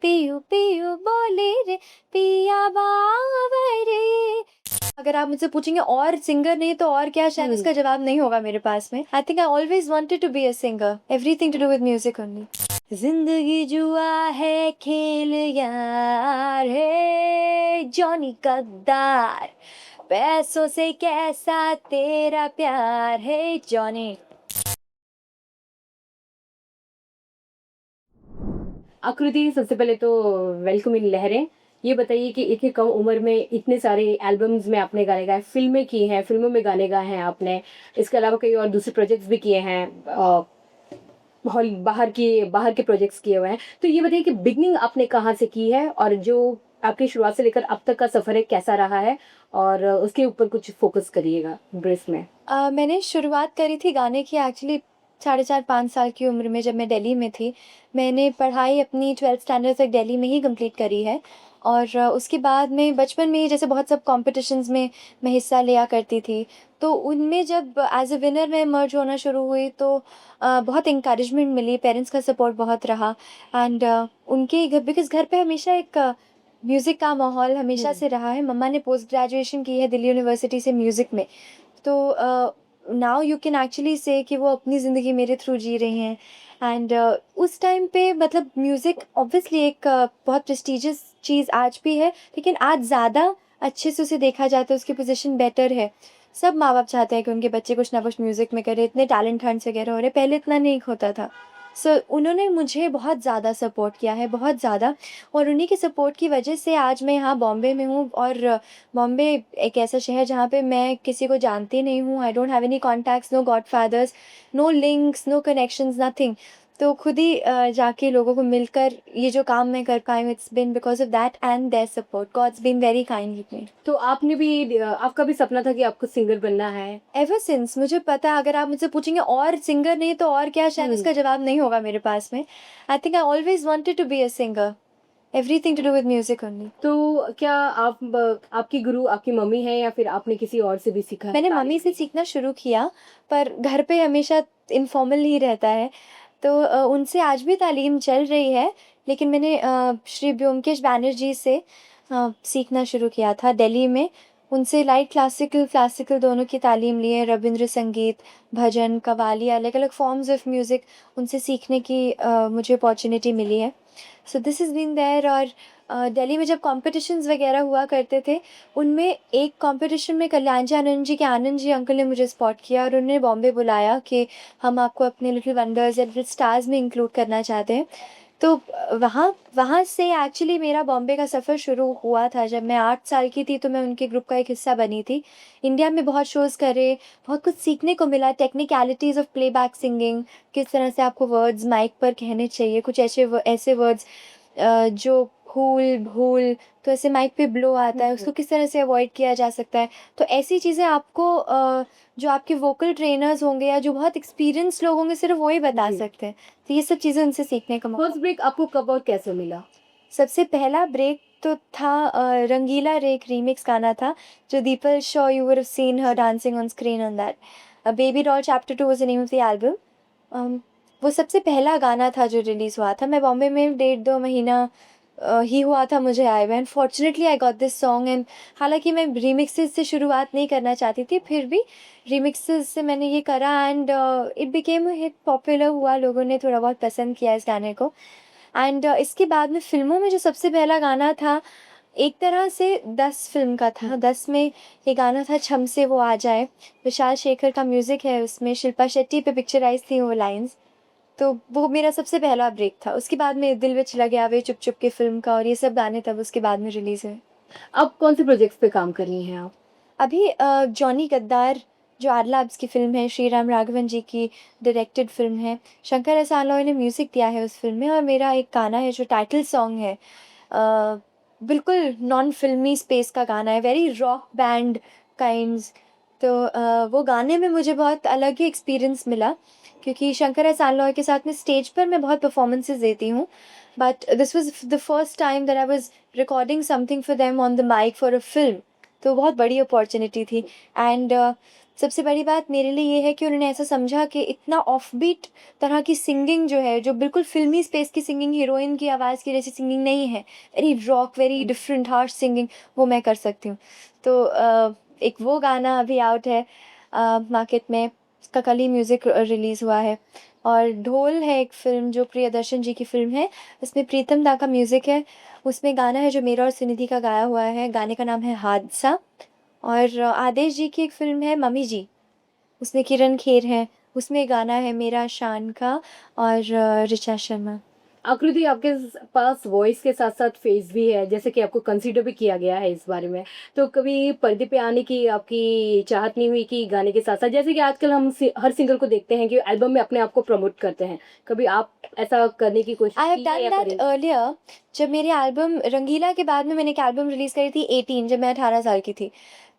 पियू पियू बोले रे पिया बावरे। अगर आप मुझसे पूछेंगे और सिंगर नहीं तो और क्या, शायद इसका जवाब नहीं होगा मेरे पास में। I think I always wanted to be a singer, everything to do with music only. जिंदगी जुआ है खेल यार है जॉनी गद्दार, पैसों से कैसा तेरा प्यार है जॉनी। आकृति, सबसे पहले तो वेलकम इन लहरें। ये बताइए कि इतनी कम उम्र में इतने सारे एल्बम्स में आपने गाने गाए, फिल्में की हैं, फिल्मों में गाने गाए हैं आपने, इसके अलावा कई और दूसरे प्रोजेक्ट्स भी किए हैं, बाहर के प्रोजेक्ट्स किए हुए हैं। तो ये बताइए कि बिगनिंग आपने कहाँ से की है और जो आपकी शुरुआत से लेकर अब तक का सफर है कैसा रहा है, और उसके ऊपर कुछ फोकस करिएगा ब्रेस में। मैंने शुरुआत करी थी गाने की एक्चुअली 4.5-5 साल की उम्र में, जब मैं दिल्ली में थी। मैंने पढ़ाई अपनी 12th स्टैंडर्ड तक दिल्ली में ही कंप्लीट करी है। और उसके बाद में बचपन में ही जैसे बहुत सब कॉम्पिटिशन्स में मैं हिस्सा लिया करती थी। तो उनमें जब एज अ विनर मैं इमर्ज होना शुरू हुई तो बहुत इंकरेजमेंट मिली, पेरेंट्स का सपोर्ट बहुत रहा। एंड उनके घर, बिकॉज़ घर पे हमेशा एक म्यूज़िक का माहौल हमेशा से रहा है। मम्मा ने पोस्ट ग्रेजुएशन की है दिल्ली यूनिवर्सिटी से म्यूज़िक में। तो नाउ यू कैन एक्चुअली से कि वो अपनी ज़िंदगी मेरे थ्रू जी रही हैं। एंड उस टाइम पे मतलब म्यूज़िक ऑब्वियसली एक बहुत प्रेस्टिजियस चीज़ आज भी है, लेकिन आज ज़्यादा अच्छे से उसे देखा जाता है, उसकी पोजीशन बेटर है। सब माँ बाप चाहते हैं कि उनके बच्चे कुछ ना कुछ म्यूज़िक में करें, इतने टैलेंट हंट्स वगैरह हो रहे हैं, पहले इतना नहीं होता था। सो उन्होंने मुझे बहुत ज़्यादा सपोर्ट किया है, बहुत ज़्यादा। और उन्हीं के सपोर्ट की वजह से आज मैं यहाँ बॉम्बे में हूँ। और बॉम्बे एक ऐसा शहर जहाँ पे मैं किसी को जानती नहीं हूँ। I don't have any contacts, no godfathers, no links, no connections, nothing. तो खुद ही जाके लोगों को मिलकर ये जो काम मैं कर पाई हूँ, it's been because of that and their support. God's been very kind with me. तो आपने भी आपका भी सपना था कि आपको सिंगर बनना है? एवर सिंस मुझे पता, अगर आप मुझसे पूछेंगे और सिंगर नहीं तो और क्या, शायद इसका जवाब नहीं होगा मेरे पास में। I think I always wanted to be a singer, everything to do with music only. तो क्या आपकी गुरु आपकी मम्मी है या फिर आपने किसी और से भी सीखा है मैंने मम्मी से तालीम? सीखना शुरू किया, पर घर पे हमेशा इनफॉर्मल ही रहता है। तो उनसे आज भी तालीम चल रही है, लेकिन मैंने श्री ब्योमकेश बैनर्जी से सीखना शुरू किया था दिल्ली में। उनसे लाइट क्लासिकल दोनों की तालीम ली है। रविंद्र संगीत, भजन, कव्वाली, अलग-अलग फॉर्म्स ऑफ म्यूज़िक उनसे सीखने की मुझे अपॉर्च्युनिटी मिली है। So this is been there. और दिल्ली में जब कॉम्पिटिशन्स वगैरह हुआ करते थे, उनमें एक कॉम्पिटिशन में कल्याण जी आनंद जी के आनंद जी अंकल ने मुझे स्पॉट किया और उन्होंने बॉम्बे बुलाया कि हम आपको अपने लिटिल वंडर्स या लिटिल स्टार्स में इंक्लूड करना चाहते हैं। तो वहाँ वहाँ से एक्चुअली मेरा बॉम्बे का सफ़र शुरू हुआ था। जब मैं 8 साल की थी तो मैं उनके ग्रुप का एक हिस्सा बनी थी। इंडिया में बहुत शोज़ करे, बहुत कुछ सीखने को मिला, टेक्निकैलिटीज़ ऑफ प्लेबैक सिंगिंग, किस तरह से आपको वर्ड्स माइक पर कहने चाहिए, कुछ ऐसे वर्ड्स जो हूल, भूल, तो ऐसे माइक पे ब्लो आता है, उसको किस तरह से अवॉइड किया जा सकता है। तो ऐसी चीज़ें आपको जो आपके वोकल ट्रेनर्स होंगे या जो बहुत एक्सपीरियंस्ड लोग होंगे, सिर्फ़ वो ही बता जी। सकते हैं। तो ये सब चीज़ें उनसे सीखने का मौका। फर्स्ट ब्रेक आपको कब और कैसे मिला? सबसे पहला ब्रेक तो था रंगीला रे एक रीमिक्स गाना था, जो the people Shaw, you would have seen her dancing on screen on that. Baby doll chapter 2 was the name of the album. वो सबसे पहला गाना था जो रिलीज़ हुआ था। मैं बॉम्बे में 1.5-2 महीना ही हुआ था मुझे आए हुए, and fortunately I got this song. And हालाँकि मैं रीमिक्सेस से शुरुआत नहीं करना चाहती थी, फिर भी रीमिक्सेस से मैंने ये करा and it became a hit, popular हुआ, लोगों ने थोड़ा बहुत पसंद किया इस गाने को। एंड इसके बाद में फ़िल्मों में जो सबसे पहला गाना था, एक तरह से 10 फ़िल्म का था। 10 में ये गाना था छम से वो आ जाए। विशाल शेखर का म्यूज़िक है उसमें, शिल्पा शेट्टी पे पिक्चराइज़ थी वो लाइन्स। तो वो मेरा सबसे पहला ब्रेक था। उसके बाद में दिल विच लग्या वे, चुप चुप के फ़िल्म का, और ये सब गाने तब उसके बाद में रिलीज़ हुए। अब कौन से प्रोजेक्ट्स पे काम कर रही हैं आप? अभी जॉनी गद्दार जो आर-लैब्स की फ़िल्म है, श्रीराम राघवन जी की डायरेक्टेड फ़िल्म है। शंकर एहसान लॉय ने म्यूज़िक दिया है उस फ़िल्म में, और मेरा एक गाना है जो टाइटल सॉन्ग है। बिल्कुल नॉन फ़िल्मी स्पेस का गाना है, वेरी रॉक बैंड काइंड्स। तो वो गाने में मुझे बहुत अलग ही एक्सपीरियंस मिला, क्योंकि शंकर एहसान लॉय के साथ में स्टेज पर मैं बहुत परफ़ॉर्मेंसेस देती हूँ। But this was the first time that I was recording something for them on the mic for a film. तो बहुत बड़ी अपॉर्चुनिटी थी। एंड सबसे बड़ी बात मेरे लिए ये है कि उन्होंने ऐसा समझा कि इतना ऑफबीट तरह की सिंगिंग जो है, जो बिल्कुल फ़िल्मी स्पेस की सिंगिंग, हीरोइन की आवाज़ की जैसी सिंगिंग नहीं है, very rock, very different harsh singing, वो मैं कर सकती हूँ। तो एक वो गाना अभी आउट है मार्केट में, उसका कल ही म्यूज़िक रिलीज़ हुआ है। और ढोल है एक फ़िल्म जो प्रियदर्शन जी की फ़िल्म है, उसमें प्रीतम दा का म्यूज़िक है। उसमें गाना है जो मेरा और सुनिधि का गाया हुआ है, गाने का नाम है हादसा। और आदेश जी की एक फ़िल्म है मम्मी जी, उसमें किरण खेर है, उसमें गाना है मेरा शान का और ऋचा शर्मा। आकृति, आपके पास वॉइस के साथ साथ फेस भी है, जैसे कि आपको कंसीडर भी किया गया है इस बारे में। तो कभी पर्दे पे आने की आपकी चाहत नहीं हुई कि गाने के साथ साथ, जैसे कि आजकल हम हर सिंगर को देखते हैं कि एल्बम में अपने आप को प्रमोट करते हैं, कभी आप ऐसा करने की कोशिश आई हैव की है डन या दैट करें? अर्लियर। जब मेरी एल्बम रंगीला के बाद में मैंने एक एल्बम रिलीज़ करी थी 18, जब मैं 18 साल की थी।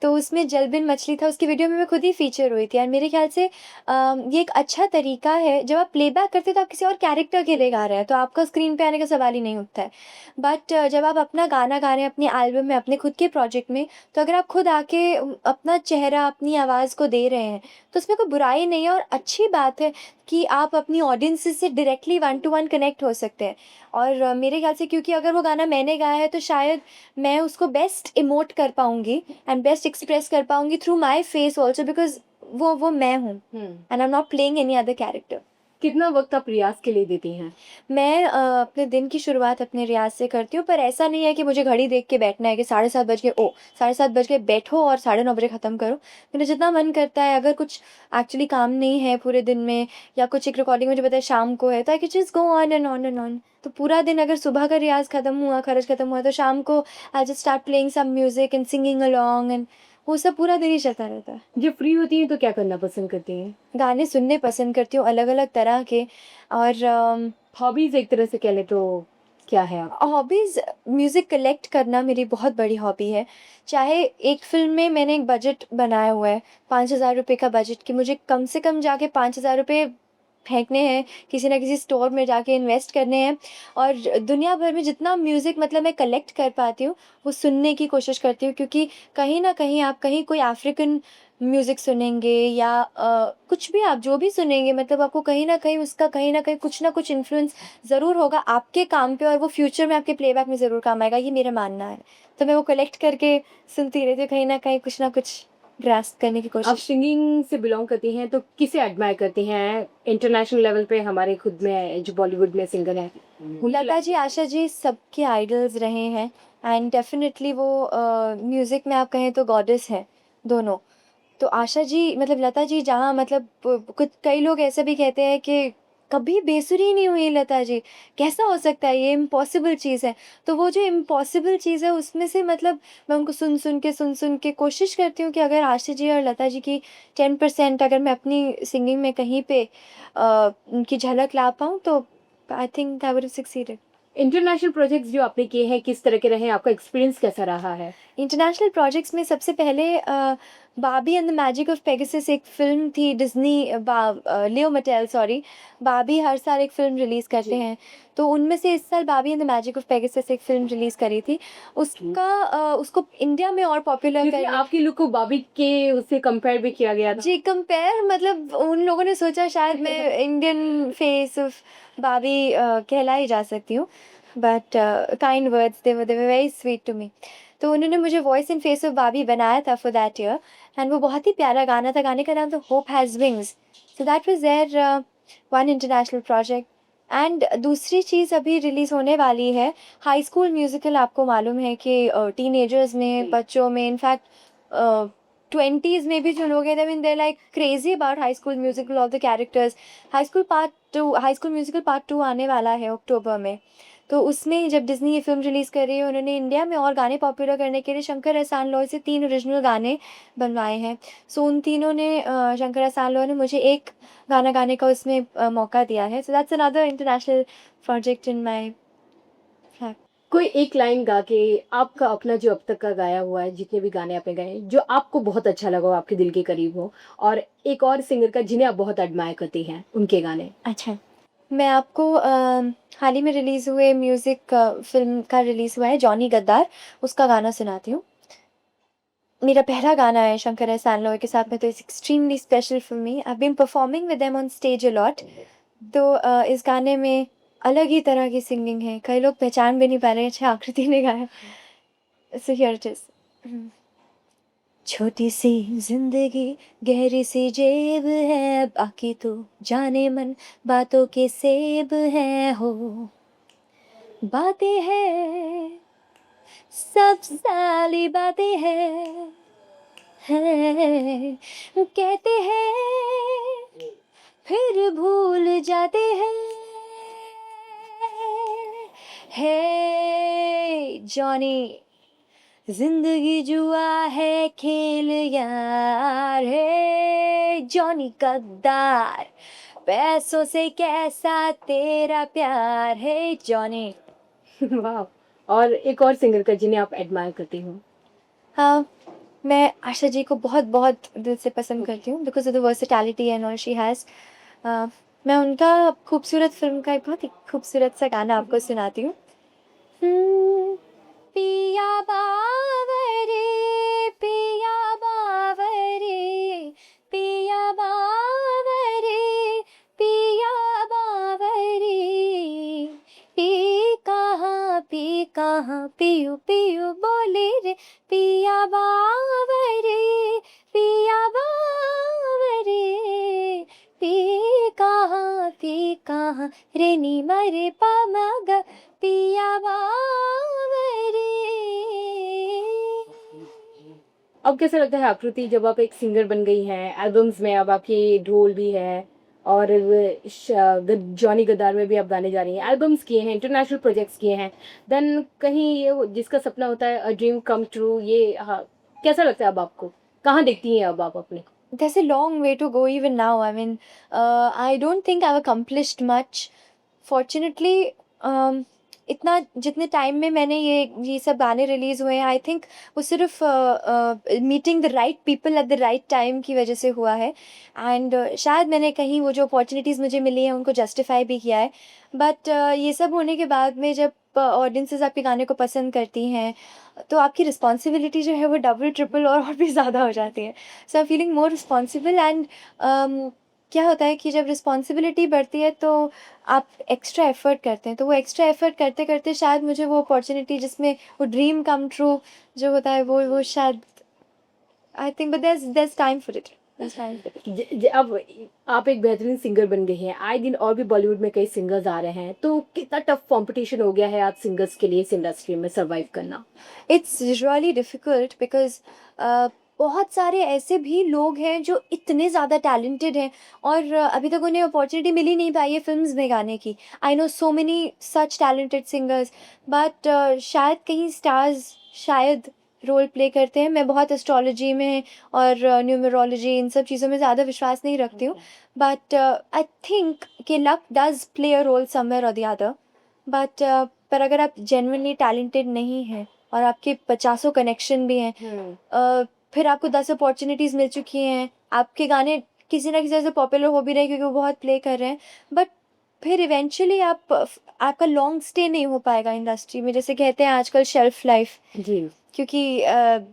तो उसमें जल बिन मछली था, उसकी वीडियो में मैं खुद ही फ़ीचर हुई थी। और मेरे ख़्याल से ये एक अच्छा तरीका है, जब आप प्लेबैक करते हो तो आप किसी और कैरेक्टर के लिए गा रहे हैं, तो आपका स्क्रीन पे आने का सवाल ही नहीं उठता है। बट जब आप अपना गाना गा रहे हैं अपनी एल्बम में, अपने खुद के प्रोजेक्ट में, तो अगर आप खुद आके अपना चेहरा, अपनी आवाज़ को दे रहे हैं, तो उसमें कोई बुराई नहीं है और अच्छी बात है कि आप अपनी ऑडियंसेस से directly one two one connect हो सकते हैं। और मेरे ख़्याल से क्योंकि अगर वो गाना मैंने गाया है तो शायद मैं उसको बेस्ट इमोट कर पाऊँगी एंड बेस्ट एक्सप्रेस कर पाऊँगी through my face also, because वो मैं हूँ and I am not playing any other character. कितना वक्त आप रियाज के लिए देती हैं? मैं अपने दिन की शुरुआत अपने रियाज़ से करती हूँ, पर ऐसा नहीं है कि मुझे घड़ी देख के बैठना है कि 7:30 बज गए, ओह! 7:30 बज गए, बैठो और 9:30 बजे ख़त्म करो। मेरा जितना मन करता है, अगर कुछ एक्चुअली काम नहीं है पूरे दिन में या कुछ एक रिकॉर्डिंग मुझे पता है शाम को है, तो I can just go on and on and on. तो पूरा दिन अगर सुबह का रियाज़ ख़त्म हुआ, खर्च ख़त्म हुआ, तो शाम को I just start playing some music and singing along and वो सब पूरा दिन ही चलता रहता है। जब फ्री होती हैं तो क्या करना पसंद करती हैं? गाने सुनने पसंद करती हूँ अलग-अलग तरह के। और हॉबीज एक तरह से कह लें तो क्या है आप? हॉबीज़, म्यूज़िक कलेक्ट करना मेरी बहुत बड़ी हॉबी है। चाहे एक फ़िल्म में मैंने एक बजट बनाया हुआ है, 5,000 रुपए का बजट, कि मुझे कम से कम जाके 5,000 रुपए फेंकने हैं, किसी न किसी स्टोर में जाके इन्वेस्ट करने हैं। और दुनिया भर में जितना म्यूज़िक मतलब मैं कलेक्ट कर पाती हूँ, वो सुनने की कोशिश करती हूँ, क्योंकि कहीं न कहीं आप कहीं कोई अफ्रीकन म्यूज़िक सुनेंगे या कुछ भी आप जो भी सुनेंगे, मतलब आपको कहीं न कहीं उसका कहीं न कहीं कुछ न कुछ इन्फ्लुएंस ज़रूर होगा आपके काम पे और वो फ्यूचर में आपके प्लेबैक में ज़रूर काम आएगा, ये मेरा मानना है। तो मैं वो कलेक्ट करके सुनती रहती हूँ, कहीं न कहीं कुछ न कुछ ग्रास्प करने की आप कोशिश। सिंगिंग से बिलोंग करती हैं तो किसे एडमायर करती हैं इंटरनेशनल लेवल पे? हमारे खुद में जो बॉलीवुड में सिंगर हैं, उनकी लता जी, लाइफ आशा जी सबके आइडल्स रहे हैं एंड डेफ़िनेटली वो म्यूज़िक में आप कहें तो गॉडेस हैं, दोनों। तो आशा जी मतलब लता जी जहाँ मतलब कुछ कई लोग ऐसे भी कहते हैं कि कभी बेसुरी नहीं हुई लता जी, कैसा हो सकता है, ये इम्पॉसिबल चीज़ है। तो वो जो इम्पॉसिबल चीज़ है उसमें से मतलब मैं उनको सुन-सुन के कोशिश करती हूँ कि अगर आशा जी और लता जी की 10% अगर मैं अपनी सिंगिंग में कहीं पे उनकी झलक ला पाऊँ, तो आई think I would have succeeded. International projects जो आपने किए हैं किस तरह के रहे? आपका एक्सपीरियंस कैसा रहा है? इंटरनेशनल प्रोजेक्ट्स में सबसे पहले Barbie and the magic of Pegasus एक फ़िल्म थी डिज़्नी, लियो मटेल सॉरी, बार्बी हर साल एक फ़िल्म रिलीज़ करते जी। हैं। तो उनमें से इस साल Barbie and the magic of Pegasus एक फ़िल्म रिलीज़ करी थी। उसका उसको इंडिया में और पॉपुलर क्योंकि करने। आपके लुक को बॉबी के उससे कंपेयर भी किया गया था। जी, कंपेयर मतलब उन लोगों ने सोचा शायद मैं इंडियन फेस ऑफ बार्बी कहलाई जा सकती हूँ। But kind words, they were very sweet to me. तो उन्होंने मुझे voice in face of Barbie बनाया था फॉर दैट ईयर एंड वो बहुत ही प्यारा गाना था। गाने का नाम था hope has wings. So that was their one international project. And दूसरी चीज़ अभी रिलीज़ होने वाली है, हाई स्कूल म्यूज़िकल। आपको मालूम है कि टीनेजर्स में, जी। बच्चों में, इनफैक्ट 20s में भी जो लोग हैं, I mean they like crazy about high school musical, all the characters. High school musical part 2 आने वाला है अक्टूबर में। तो उसमें जब डिज्नी ये फिल्म रिलीज़ कर रही है, उन्होंने इंडिया में और गाने पॉपुलर करने के लिए शंकर एहसान लोई से 3 ओरिजिनल गाने बनवाए हैं। सो उन तीनों ने शंकर एहसान लोई ने मुझे एक गाना गाने का उसमें मौका दिया है। So that's another international project in my. कोई एक लाइन गा के, आपका अपना जो अब तक का गाया हुआ है, जितने भी गाने आपने गाए हैं, जो आपको बहुत अच्छा लगा हो, आपके दिल के करीब हो, और एक और सिंगर का जिन्हें आप बहुत एडमायर करती हैं, उनके गाने? अच्छा, मैं आपको हाल ही में रिलीज़ हुए म्यूज़िक फ़िल्म का रिलीज़ हुआ है जॉनी गद्दार, उसका गाना सुनाती हूँ। मेरा पहला गाना है शंकर एहसान लोई के साथ में, तो it's extremely special for me. I been performing with them on stage a lot. तो इस गाने में अलग ही तरह की सिंगिंग है, कई लोग पहचान भी नहीं पा रहे। अच्छा, आकृति ने गाया। So here it is. छोटी सी जिंदगी गहरी सी जेब है, बाकी तो जाने मन बातों के सेब है हो। बातें हैं, सब साली बातें हैं, कहते हैं फिर भूल जाते हैं। हे जॉनी, जिंदगी जुआ है खेल यार, है जॉनी गद्दार, पैसों से कैसा तेरा प्यार है जॉनी। वाह। और एक और सिंगर का जिन्हें आप एडमायर करती हो? हाँ, मैं आशा जी को बहुत बहुत दिल से पसंद करती हूँ, because of the versatility and all she has. मैं उनका खूबसूरत फिल्म का एक बहुत ही खूबसूरत सा गाना आपको सुनाती हूँ। पिया बावरे, पिया बावरे, पिया बावरे, पिया बावरे, पी कहाँ पियू पियू बोले रे, पिया बावरे, पिया बावरे, पी कहाँ रे नी मरे पमग, पिया बावरे। अब कैसा लगता है आकृति, जब आप एक सिंगर बन गई हैं, एल्बम्स में अब आपकी ढोल भी है और जॉनी गद्दार में भी आप गाने जा रही हैं, एल्बम्स किए हैं, इंटरनेशनल प्रोजेक्ट्स किए हैं, देन कहीं ये जिसका सपना होता है अ ड्रीम कम ट्रू, ये हाँ, कैसा लगता है अब आपको? कहाँ देखती हैं अब आप अपने? There's a long way to go even now. I mean, I don't think I've accomplished much. Fortunately, इतना जितने टाइम में मैंने ये सब गाने रिलीज़ हुए हैं, आई थिंक वो सिर्फ meeting the right people at the right time की वजह से हुआ है। एंड शायद मैंने कहीं वो जो अपॉर्चुनिटीज़ मुझे मिली हैं उनको जस्टिफाई भी किया है। बट ये सब होने के बाद में जब ऑडियंसेस आपके गाने को पसंद करती हैं, तो आपकी रिस्पॉन्सिबिलिटी जो है वो डबल ट्रिपल और भी ज़्यादा हो जाती है। So I feeling more responsible. And क्या होता है कि जब रिस्पॉन्सिबिलिटी बढ़ती है तो आप एक्स्ट्रा एफ़र्ट करते हैं, तो वो एक्स्ट्रा एफ़र्ट करते करते शायद मुझे वो अपॉर्चुनिटी जिसमें वो ड्रीम कम ट्रू जो होता है वो शायद, I think, but their time for it. अब आप एक बेहतरीन सिंगर बन गई हैं, आए दिन और भी बॉलीवुड में कई सिंगर्स आ रहे हैं, तो कितना टफ कंपटीशन हो गया है आज सिंगर्स के लिए इस इंडस्ट्री में सर्वाइव करना? इट्स रियली डिफ़िकल्ट बिकॉज़ बहुत सारे ऐसे भी लोग हैं जो इतने ज़्यादा टैलेंटेड हैं और अभी तक उन्हें अपॉर्चुनिटी मिल ही नहीं पाई है फ़िल्म्स में गाने की। I know so many such talented singers, but शायद कहीं स्टार्स शायद रोल प्ले करते हैं। मैं बहुत एस्ट्रोलॉजी में और न्यूमरोलॉजी इन सब चीज़ों में ज़्यादा विश्वास नहीं रखती हूँ, बट आई थिंक कि luck does play a role somewhere और द अदर। बट पर अगर आप जेन्युइनली टैलेंटेड नहीं हैं और आपके पचासों कनेक्शन भी हैं, फिर आपको 10 अपॉर्चुनिटीज़ मिल चुकी हैं, आपके गाने किसी ना किसी तरह से पॉपुलर हो भी रहे हैं क्योंकि वो बहुत प्ले कर रहे हैं, बट फिर इवेंचुअली आपका लॉन्ग स्टे नहीं हो पाएगा इंडस्ट्री में। जैसे कहते हैं आजकल शेल्फ लाइफ, जी। क्योंकि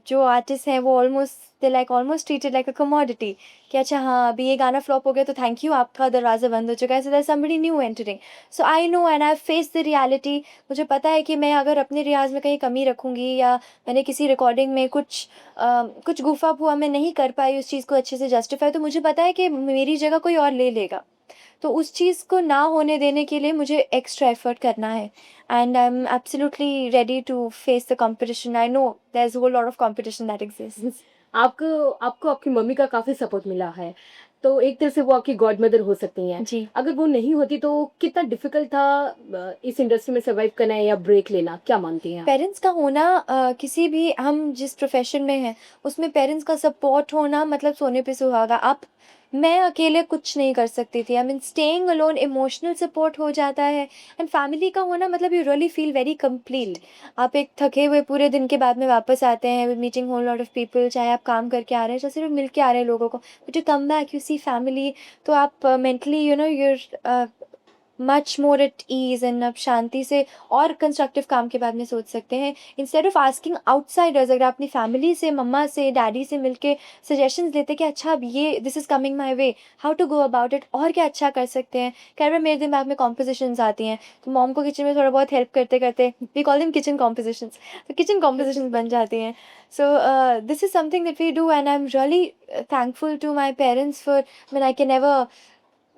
जो आर्टिस्ट हैं वो almost treated like a commodity, कि अच्छा हाँ अभी ये गाना फ्लॉप हो गया तो थैंक यू, आपका दरवाज़ा बंद हो चुका है, so that somebody new entering. So I know and I face the reality. मुझे पता है कि मैं अगर अपने रियाज़ में कहीं कमी रखूँगी या मैंने किसी रिकॉर्डिंग में कुछ गुफ़ अप हुआ, मैं नहीं कर पाई उस चीज़ को अच्छे से जस्टिफाई, तो मुझे पता है कि मेरी जगह कोई और ले लेगा। तो उस चीज़ को ना होने देने के लिए मुझे एक्स्ट्रा एफ़र्ट करना है, and I am absolutely ready to face the competition. I know there is a whole lot of competition that exists. आपको आपको आपकी मम्मी का काफ़ी सपोर्ट मिला है, तो एक तरह से वो आपकी गॉडमदर हो सकती हैं। जी। अगर वो नहीं होती तो कितना डिफ़िकल्ट था इस इंडस्ट्री में सर्वाइव करना या ब्रेक लेना, क्या मानती हैं आप? पेरेंट्स का होना, किसी भी हम जिस प्रोफ़ेशन में हैं, उसमें पेरेंट्स का सपोर्ट होना मतलब सोने पे सुहागा। मैं अकेले कुछ नहीं कर सकती थी। I mean staying alone, emotional support हो जाता है, एंड फैमिली का होना मतलब you really feel very complete. आप एक थके हुए पूरे दिन के बाद में वापस आते हैं, meeting whole lot of people, चाहे आप काम करके आ रहे हैं, चाहे सिर्फ़ मिल के आ रहे हैं लोगों को, but you come back, you see family, तो आप mentally you know much more at ease एंड आप शांति से और कंस्ट्रक्टिव काम के बारे में सोच सकते हैं इंस्टेड ऑफ आस्किंग आउटसाइडर्स। अगर आप अपनी फैमिली से, मम्मा से, डैडी से मिलके सजेशंस लेते कि अच्छा अब ये this is coming my way, how to go about it, और क्या अच्छा कर सकते हैं। कई बार मेरे दिमाग में कॉम्पोजिशंस आती हैं, तो मॉम को किचन में थोड़ा बहुत हेल्प करते करते, we call them kitchen compositions, तो किचन कॉम्पोजिशंस बन जाती हैं। So this is something that we do, and I'm really thankful to my parents for, I mean, I can never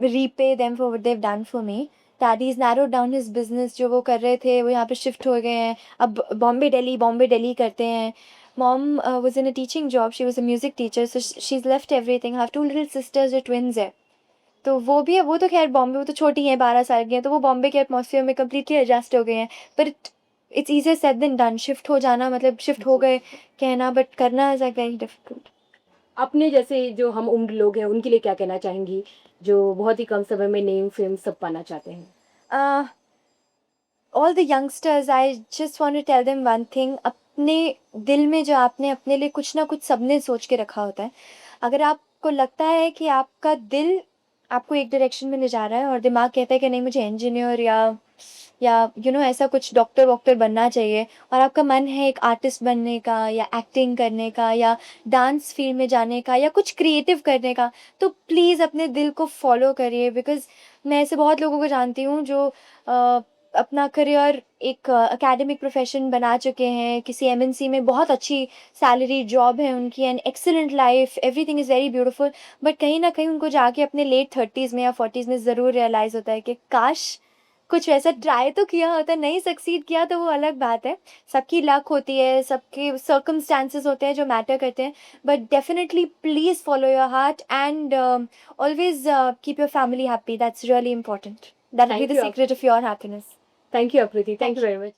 repay them for what they've done for me. Daddy's narrowed down his business, जो वो कर रहे थे वो यहाँ पे shift हो गए हैं, अब बॉम्बे दिल्ली करते हैं। Mom was in a teaching job, she was a music teacher, so she's left everything. I have 2 little sisters जो twins है, तो वो भी है, वो तो खैर बॉम्बे, वो तो छोटी हैं, 12 साल की हैं, तो वो बॉम्बे के एटमॉस्फेयर में कम्प्लीटली एडजस्ट हो गए हैं। पर it's easier said than done. Shift हो जाना मतलब शिफ्ट हो गए कहना, बट करना इज़ लाइक वेरी डिफिकल्ट। अपने जैसे जो हम उम्र लोग हैं उनके लिए क्या कहना चाहेंगी, जो बहुत ही कम समय में नेम फेम सब पाना चाहते हैं? All the youngsters, I just want to tell them one thing. अपने दिल में जो आपने अपने लिए कुछ ना कुछ सबने सोच के रखा होता है, अगर आपको लगता है कि आपका दिल आपको एक डायरेक्शन में ले जा रहा है और दिमाग कहता है कि नहीं मुझे इंजीनियर या ऐसा कुछ डॉक्टर वॉक्टर बनना चाहिए, और आपका मन है एक आर्टिस्ट बनने का या एक्टिंग करने का या डांस फील्ड में जाने का या कुछ क्रिएटिव करने का, तो प्लीज़ अपने दिल को फॉलो करिए। बिकॉज़ मैं ऐसे बहुत लोगों को जानती हूँ जो अपना करियर एक एकेडमिक प्रोफेशन बना चुके हैं, किसी एमएनसी में बहुत अच्छी सैलरी जॉब है उनकी and excellent life, everything is very beautiful, but कहीं ना कहीं उनको जाके अपने लेट 30s में या 40s में ज़रूर रियलाइज़ होता है कि काश कुछ वैसा ट्राई तो किया होता। नहीं सक्सीड किया तो वो अलग बात है, सबकी लक होती है, सबके सर्कमस्टांसेस होते हैं जो मैटर करते हैं, but definitely please follow your heart and always keep your family happy, that's really important, that will be thank the you secret of your happiness. Thank you Akriti, thank Thank you very much.